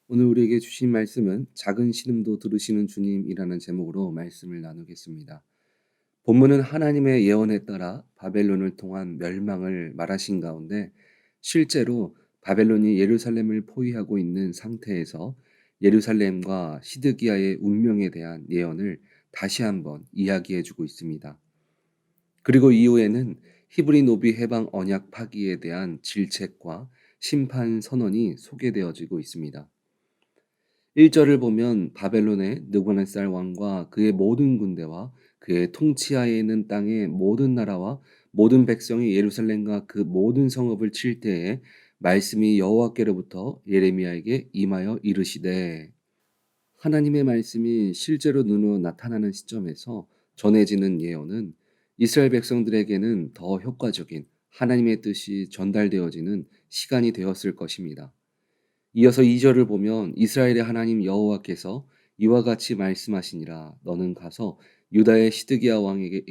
오늘 우리에게 주신 말씀은 작은 신음도 들으시는 주님이라는 제목으로 말씀을 나누겠습니다. 본문은 하나님의 예언에 따라 바벨론을 통한 멸망을 말하신 가운데 실제로 바벨론이 예루살렘을 포위하고 있는 상태에서 예루살렘과 시드기야의 운명에 대한 예언을 다시 한번 이야기해 주고 있습니다. 그리고 이후에는 히브리 노비 해방 언약 파기에 대한 질책과 심판 선언이 소개되어지고 있습니다. 1절을 보면 바벨론의 느부갓네살 왕과 그의 모든 군대와 그의 통치하에 있는 땅의 모든 나라와 모든 백성이 예루살렘과 그 모든 성읍을 칠 때에 말씀이 여호와께로부터 예레미야에게 임하여 이르시되, 하나님의 말씀이 실제로 눈으로 나타나는 시점에서 전해지는 예언은 이스라엘 백성들에게는 더 효과적인 하나님의 뜻이 전달되어지는 시간이 되었을 것입니다. 이어서 2절을 보면 이스라엘의 하나님 여호와께서 이와 같이 말씀하시니라. 너는 가서 유다의 시드기야 왕에게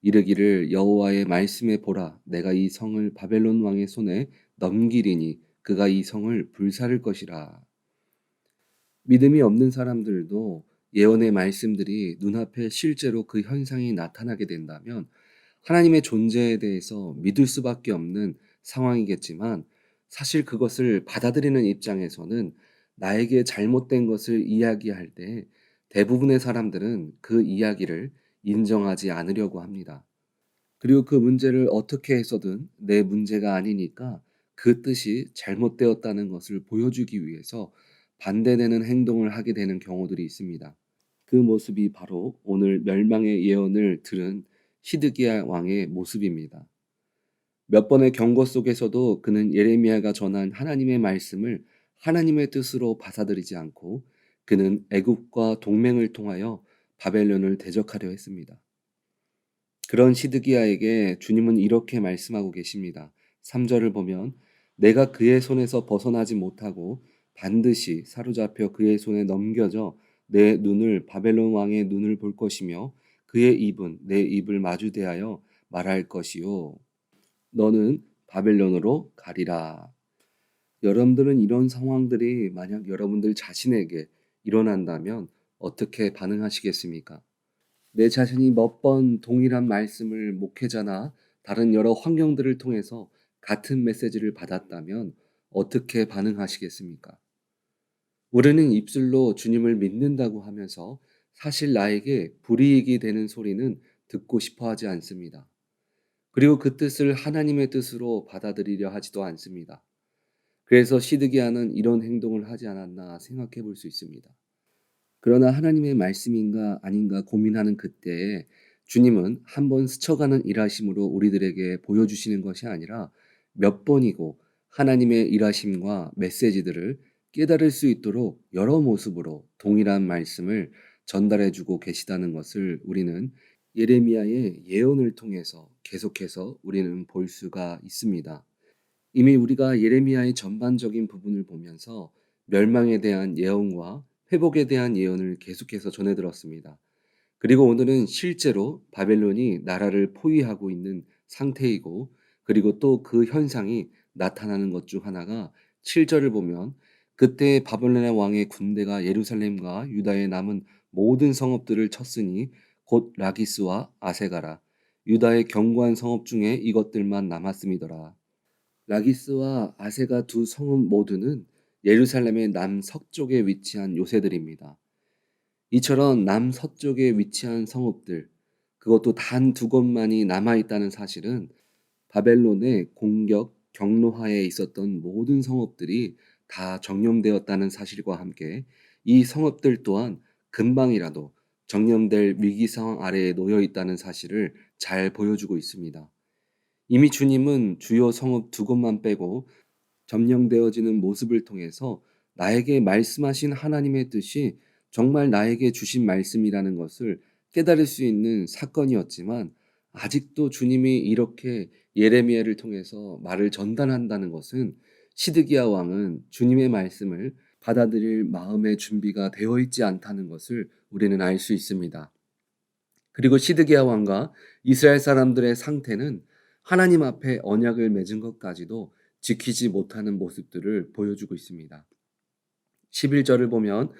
이르기를 여호와의 말씀에 보라. 내가 이 성을 바벨론 왕의 손에 넘기리니 그가 이 성을 불사를 것이라. 믿음이 없는 사람들도 예언의 말씀들이 눈앞에 실제로 그 현상이 나타나게 된다면 하나님의 존재에 대해서 믿을 수밖에 없는 상황이겠지만, 사실 그것을 받아들이는 입장에서는 나에게 잘못된 것을 이야기할 때 대부분의 사람들은 그 이야기를 인정하지 않으려고 합니다. 그리고 그 문제를 어떻게 해서든 내 문제가 아니니까 그 뜻이 잘못되었다는 것을 보여주기 위해서 반대되는 행동을 하게 되는 경우들이 있습니다. 그 모습이 바로 오늘 멸망의 예언을 들은 시드기야 왕의 모습입니다. 몇 번의 경고 속에서도 그는 예레미야가 전한 하나님의 말씀을 하나님의 뜻으로 받아들이지 않고 그는 애굽과 동맹을 통하여 바벨론을 대적하려 했습니다. 그런 시드기야에게 주님은 이렇게 말씀하고 계십니다. 3절을 보면 내가 그의 손에서 벗어나지 못하고 반드시 사로잡혀 그의 손에 넘겨져 내 눈을 바벨론 왕의 눈을 볼 것이며 그의 입은 내 입을 마주대하여 말할 것이요 너는 바벨론으로 가리라. 여러분들은 이런 상황들이 만약 여러분들 자신에게 일어난다면 어떻게 반응하시겠습니까? 내 자신이 몇 번 동일한 말씀을 목회자나 다른 여러 환경들을 통해서 같은 메시지를 받았다면 어떻게 반응하시겠습니까? 우리는 입술로 주님을 믿는다고 하면서 사실 나에게 불이익이 되는 소리는 듣고 싶어 하지 않습니다. 그리고 그 뜻을 하나님의 뜻으로 받아들이려 하지도 않습니다. 그래서 시드기야는 이런 행동을 하지 않았나 생각해 볼 수 있습니다. 그러나 하나님의 말씀인가 아닌가 고민하는 그때에 주님은 한 번 스쳐가는 일하심으로 우리들에게 보여주시는 것이 아니라 몇 번이고 하나님의 일하심과 메시지들을 깨달을 수 있도록 여러 모습으로 동일한 말씀을 전달해 주고 계시다는 것을 우리는 예레미야의 예언을 통해서 계속해서 우리는 볼 수가 있습니다. 이미 우리가 예레미야의 전반적인 부분을 보면서 멸망에 대한 예언과 회복에 대한 예언을 계속해서 전해 들었습니다. 그리고 오늘은 실제로 바벨론이 나라를 포위하고 있는 상태이고, 그리고 또 그 현상이 나타나는 것 중 하나가 7절을 보면 그때 바벨론의 왕의 군대가 예루살렘과 유다에 남은 모든 성읍들을 쳤으니 곧 라기스와 아세가라 유다의 견고한 성읍 중에 이것들만 남았음이더라. 라기스와 아세가 두 성읍 모두는 예루살렘의 남서쪽에 위치한 요새들입니다. 이처럼 남서쪽에 위치한 성읍들, 그것도 단 두 곳만이 남아있다는 사실은 바벨론의 공격 경로하에 있었던 모든 성읍들이 다 정령되었다는 사실과 함께 이 성읍들 또한 금방이라도 정령될 위기 상황 아래에 놓여 있다는 사실을 잘 보여주고 있습니다. 이미 주님은 주요 성읍 두 곳만 빼고 점령되어지는 모습을 통해서 나에게 말씀하신 하나님의 뜻이 정말 나에게 주신 말씀이라는 것을 깨달을 수 있는 사건이었지만, 아직도 주님이 이렇게 예레미야를 통해서 말을 전달한다는 것은 시드기야 왕은 주님의 말씀을 받아들일 마음의 준비가 되어 있지 않다는 것을 우리는 알 수 있습니다. 그리고 시드기야 왕과 이스라엘 사람들의 상태는 하나님 앞에 언약을 맺은 것까지도 지키지 못하는 모습들을 보여주고 있습니다. 11절을 보면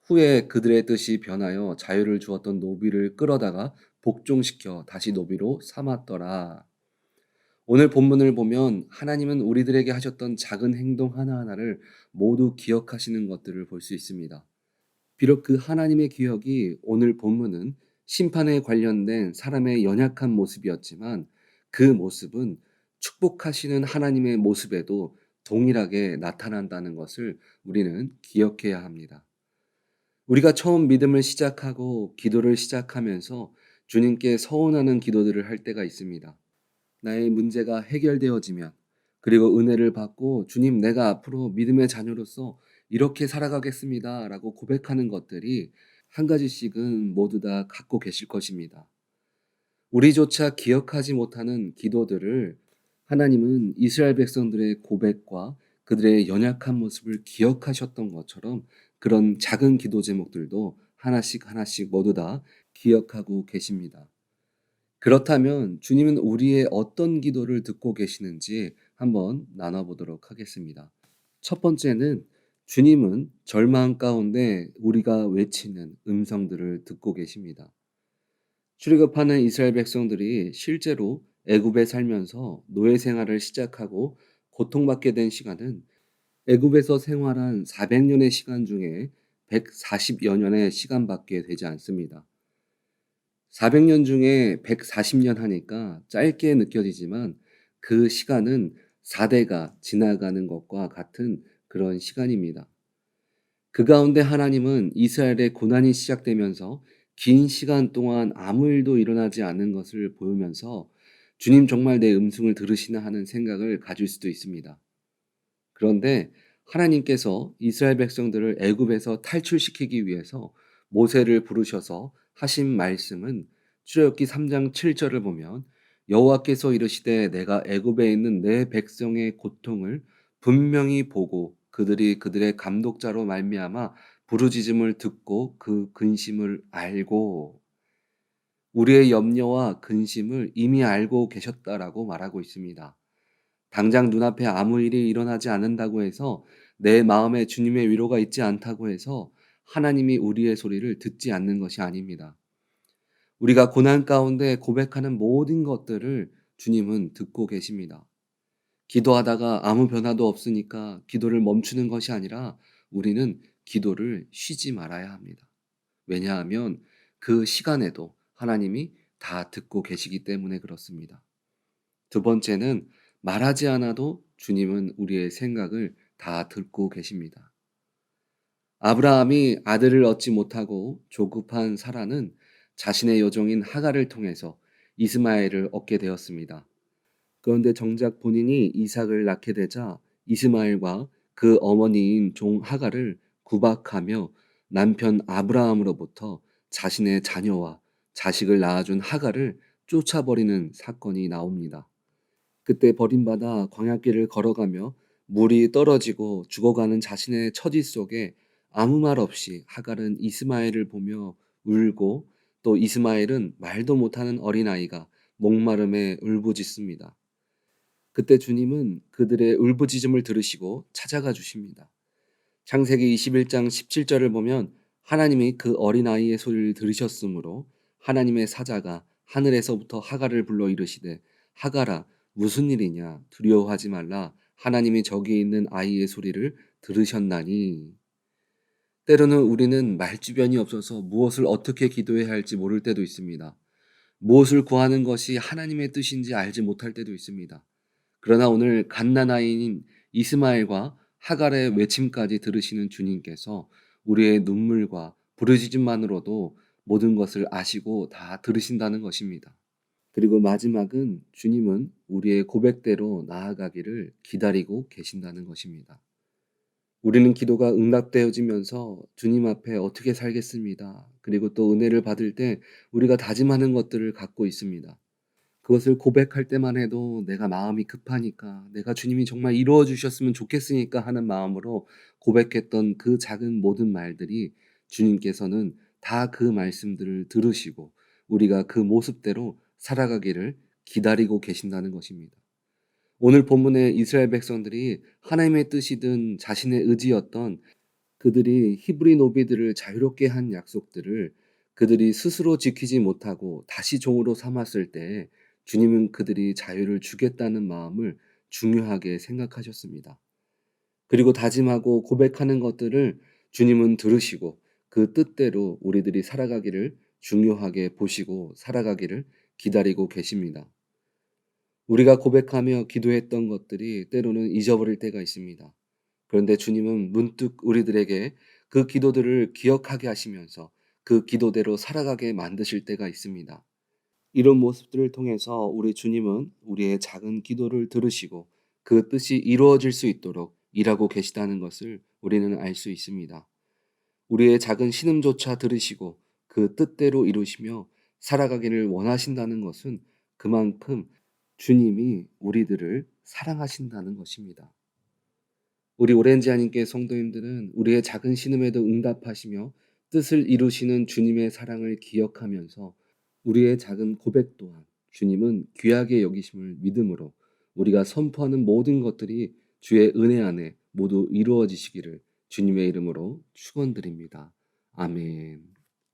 후에 그들의 뜻이 변하여 자유를 주었던 노비를 끌어다가 복종시켜 다시 노비로 삼았더라. 오늘 본문을 보면 하나님은 우리들에게 하셨던 작은 행동 하나하나를 모두 기억하시는 것들을 볼 수 있습니다. 비록 그 하나님의 기억이 오늘 본문은 심판에 관련된 사람의 연약한 모습이었지만 그 모습은 축복하시는 하나님의 모습에도 동일하게 나타난다는 것을 우리는 기억해야 합니다. 우리가 처음 믿음을 시작하고 기도를 시작하면서 주님께 서원하는 기도들을 할 때가 있습니다. 나의 문제가 해결되어지면, 그리고 은혜를 받고 주님, 내가 앞으로 믿음의 자녀로서 이렇게 살아가겠습니다 라고 고백하는 것들이 한 가지씩은 모두 다 갖고 계실 것입니다. 우리조차 기억하지 못하는 기도들을 하나님은 이스라엘 백성들의 고백과 그들의 연약한 모습을 기억하셨던 것처럼 그런 작은 기도 제목들도 하나씩 하나씩 모두 다 기억하고 계십니다. 그렇다면 주님은 우리의 어떤 기도를 듣고 계시는지 한번 나눠보도록 하겠습니다. 첫 번째는 주님은 절망 가운데 우리가 외치는 음성들을 듣고 계십니다. 출애굽하는 이스라엘 백성들이 실제로 애굽에 살면서 노예 생활을 시작하고 고통받게 된 시간은 애굽에서 생활한 400년의 시간 중에 140여 년의 시간밖에 되지 않습니다. 400년 중에 140년 하니까 짧게 느껴지지만 그 시간은 4대가 지나가는 것과 같은 그런 시간입니다. 그 가운데 하나님은 이스라엘의 고난이 시작되면서 긴 시간 동안 아무 일도 일어나지 않는 것을 보면서 주님 정말 내 음성을 들으시나 하는 생각을 가질 수도 있습니다. 그런데 하나님께서 이스라엘 백성들을 애굽에서 탈출시키기 위해서 모세를 부르셔서 하신 말씀은 출애굽기 3장 7절을 보면 여호와께서 이르시되 내가 애굽에 있는 내 백성의 고통을 분명히 보고 그들이 그들의 감독자로 말미암아 부르짖음을 듣고 그 근심을 알고 우리의 염려와 근심을 이미 알고 계셨다라고 말하고 있습니다. 당장 눈앞에 아무 일이 일어나지 않는다고 해서 내 마음에 주님의 위로가 있지 않다고 해서 하나님이 우리의 소리를 듣지 않는 것이 아닙니다. 우리가 고난 가운데 고백하는 모든 것들을 주님은 듣고 계십니다. 기도하다가 아무 변화도 없으니까 기도를 멈추는 것이 아니라 우리는 기도를 쉬지 말아야 합니다. 왜냐하면 그 시간에도 하나님이 다 듣고 계시기 때문에 그렇습니다. 두 번째는 말하지 않아도 주님은 우리의 생각을 다 듣고 계십니다. 아브라함이 아들을 얻지 못하고 조급한 사라는 자신의 여종인 하갈을 통해서 이스마엘을 얻게 되었습니다. 그런데 정작 본인이 이삭을 낳게 되자 이스마엘과 그 어머니인 종 하갈을 구박하며 남편 아브라함으로부터 자신의 자녀와 자식을 낳아준 하갈을 쫓아버리는 사건이 나옵니다. 그때 버림받아 광야길을 걸어가며 물이 떨어지고 죽어가는 자신의 처지 속에 아무 말 없이 하갈은 이스마엘을 보며 울고 또 이스마엘은 말도 못하는 어린아이가 목마름에 울부짖습니다. 그때 주님은 그들의 울부짖음을 들으시고 찾아가 주십니다. 창세기 21장 17절을 보면 하나님이 그 어린아이의 소리를 들으셨으므로 하나님의 사자가 하늘에서부터 하갈을 불러 이르시되 하갈아 무슨 일이냐 두려워하지 말라 하나님이 저기 있는 아이의 소리를 들으셨나니. 때로는 우리는 말주변이 없어서 무엇을 어떻게 기도해야 할지 모를 때도 있습니다. 무엇을 구하는 것이 하나님의 뜻인지 알지 못할 때도 있습니다. 그러나 오늘 갓난아이인 이스마엘과 하갈의 외침까지 들으시는 주님께서 우리의 눈물과 부르짖음만으로도 모든 것을 아시고 다 들으신다는 것입니다. 그리고 마지막은 주님은 우리의 고백대로 나아가기를 기다리고 계신다는 것입니다. 우리는 기도가 응답되어지면서 주님 앞에 어떻게 살겠습니다. 그리고 또 은혜를 받을 때 우리가 다짐하는 것들을 갖고 있습니다. 그것을 고백할 때만 해도 내가 마음이 급하니까, 내가 주님이 정말 이루어 주셨으면 좋겠으니까 하는 마음으로 고백했던 그 작은 모든 말들이 주님께서는 다 그 말씀들을 들으시고 우리가 그 모습대로 살아가기를 기다리고 계신다는 것입니다. 오늘 본문의 이스라엘 백성들이 하나님의 뜻이든 자신의 의지였던 그 그들이 히브리 노비들을 자유롭게 한 약속들을 그들이 스스로 지키지 못하고 다시 종으로 삼았을 때 주님은 그들이 자유를 주겠다는 마음을 중요하게 생각하셨습니다. 그리고 다짐하고 고백하는 것들을 주님은 들으시고 그 뜻대로 우리들이 살아가기를 중요하게 보시고 살아가기를 기다리고 계십니다. 우리가 고백하며 기도했던 것들이 때로는 잊어버릴 때가 있습니다. 그런데 주님은 문득 우리들에게 그 기도들을 기억하게 하시면서 그 기도대로 살아가게 만드실 때가 있습니다. 이런 모습들을 통해서 우리 주님은 우리의 작은 기도를 들으시고 그 뜻이 이루어질 수 있도록 일하고 계시다는 것을 우리는 알 수 있습니다. 우리의 작은 신음조차 들으시고 그 뜻대로 이루시며 살아가기를 원하신다는 것은 그만큼 주님이 우리들을 사랑하신다는 것입니다. 우리 오렌지아님께 성도님들은 우리의 작은 신음에도 응답하시며 뜻을 이루시는 주님의 사랑을 기억하면서 우리의 작은 고백 또한 주님은 귀하게 여기심을 믿음으로 우리가 선포하는 모든 것들이 주의 은혜 안에 모두 이루어지시기를 주님의 이름으로 축원드립니다. 아멘.